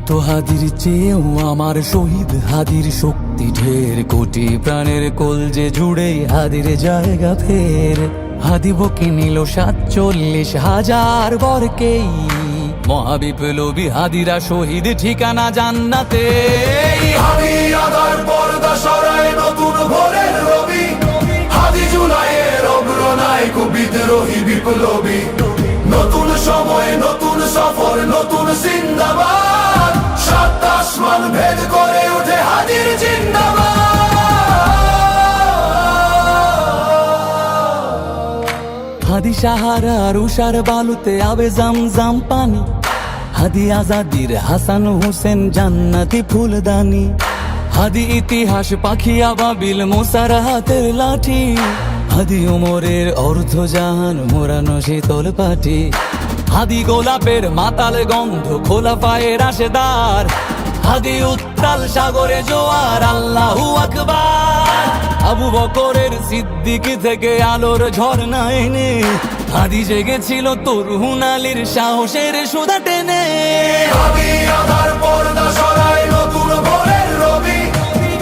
শত হাদির চেয়েও আমার শহীদ হাদির শক্তি ঢের, কোটি প্রাণের কলজে জুড়ে হাদির জায়গা ফের। হাদি বকে নিল 47,000 বরকেই, মহাবিপ্লবী হাদিরা শহীদ ঠিকানা জান্নাতে। হাদি আদার পর্দা সরায় নতুন ভোরের রবি, হাদি জুলাইয়ের অগ্রনায়ক বিদ্রোহী বিপ্লবী। নতুন সময় নতুন সফর নতুন জিন্দাবাদ, সাত আসমান ভেদ করে উঠে হাদির জিন্দাবাদ। হাদি সাহারার উষার বালুতে আবে জামজাম পানি, হাদি আজাদির হাসান হোসেন জান্নাতি ফুলদানি। হাদি ইতিহাস পাখি আবাবিল মোসার হাতের লাঠি, হাদি ওমরের অর্ধজাহান মোরানো শীতল পাটি। হাদি গোলাপের মাতাল গন্ধ খোলা পায়ের আশেদার, হাদি উত্তাল সাগরে জোয়ার আল্লাহু আকবার। আবু বকরের সিদ্দিক থেকে আলোর ঝর্ণা এনে, হাদি জেগেছিল তরুণ আলীর সাহসের সুধা টেনে। হাদি আদার পর্দা সরায় নতুন ভোরের রবি,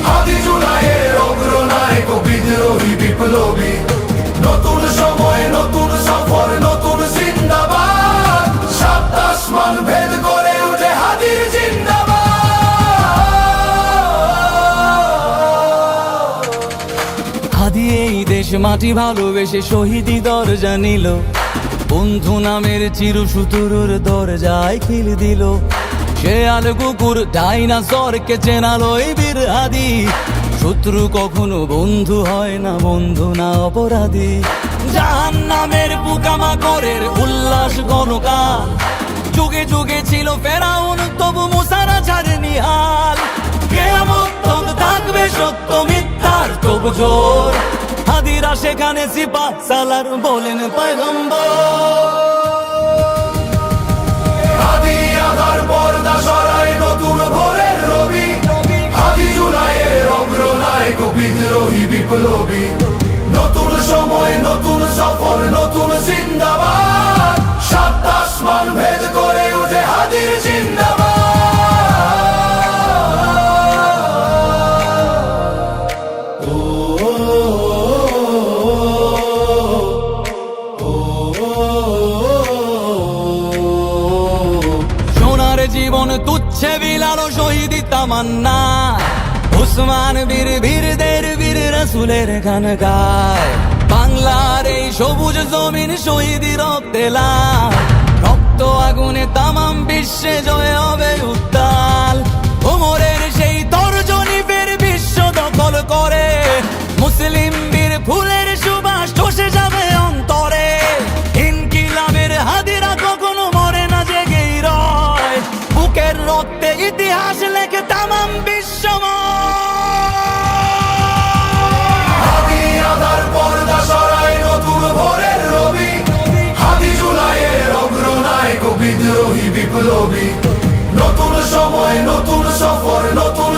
হাদি জুলাইয়ের অগ্রনায়ক বিদ্রোহী বিপ্লবী। নতুন সময় নতুন সফর নতুন জিন্দাবাদ, সাত আসমান ভেদ করে উঠে হাদির জিন্দাবাদ। হাদি এই দেশ মাটি ভালোবেসে শহীদি দরজা নিল, বন্ধু নামের চিরসুতুরুর দরজায় খিল দিল। শেয়াল কুকুর ডাইনাসরকে চেনালো এই বীর হাদি, শত্রু কখনো বন্ধু হয় না, বন্ধু না অপরাধী। জাহান্নামের পোকামাকড়ের উল্লাস গণকাল, যুগে যুগে ছিল ফেরাউন তবু মুসারা ছাড়েনি হাল। কিয়ামত তক থাকবে সত্য মিথ্যার তব জোর, হাদিরা সেখানে সিপাহ সালার বলেন পয়গম্বর। হাদি আদার পর্দা সরায় নতুন ভোরের রবি, হাদি জুলাইয়ের অগ্রনায়ক বিদ্রোহী বিপ্লবী। নতুন সময় নতুন সফর নতুন জিন্দাবাদ, সাত আসমান ভেদ করে উঠে হাদির জিন্দাবাদ। সোনার জীবন তুচ্ছে বিলালো শহীদি তামান্না, উসমান বীর বীরদের বীর রাসূলের খানকায়। বাংলার এই সবুজ জমিন শহীদি রক্তে লাল, রক্ত আগুনে তামাম বিশ্বে জয় হবে উত্তাল। ওমরের সেই তর্জনী ফের বিশ্ব দখল করে, মুসলিম বীর ফুলের সুবাস চষে যাবে অন্তরে। ইনকিলাবের হাদিরা কখনো মরে না, জেগেই রয়, বুকের রক্তে ইতিহাস লেখে তামাম হাদি আদার পর্দা সরায় নতুন ভোরের রবি, হাদি জুলাইয়ের অগ্রনায়ক বিদ্রোহী বিপ্লবী। নতুন সময় নতুন সফর নতুন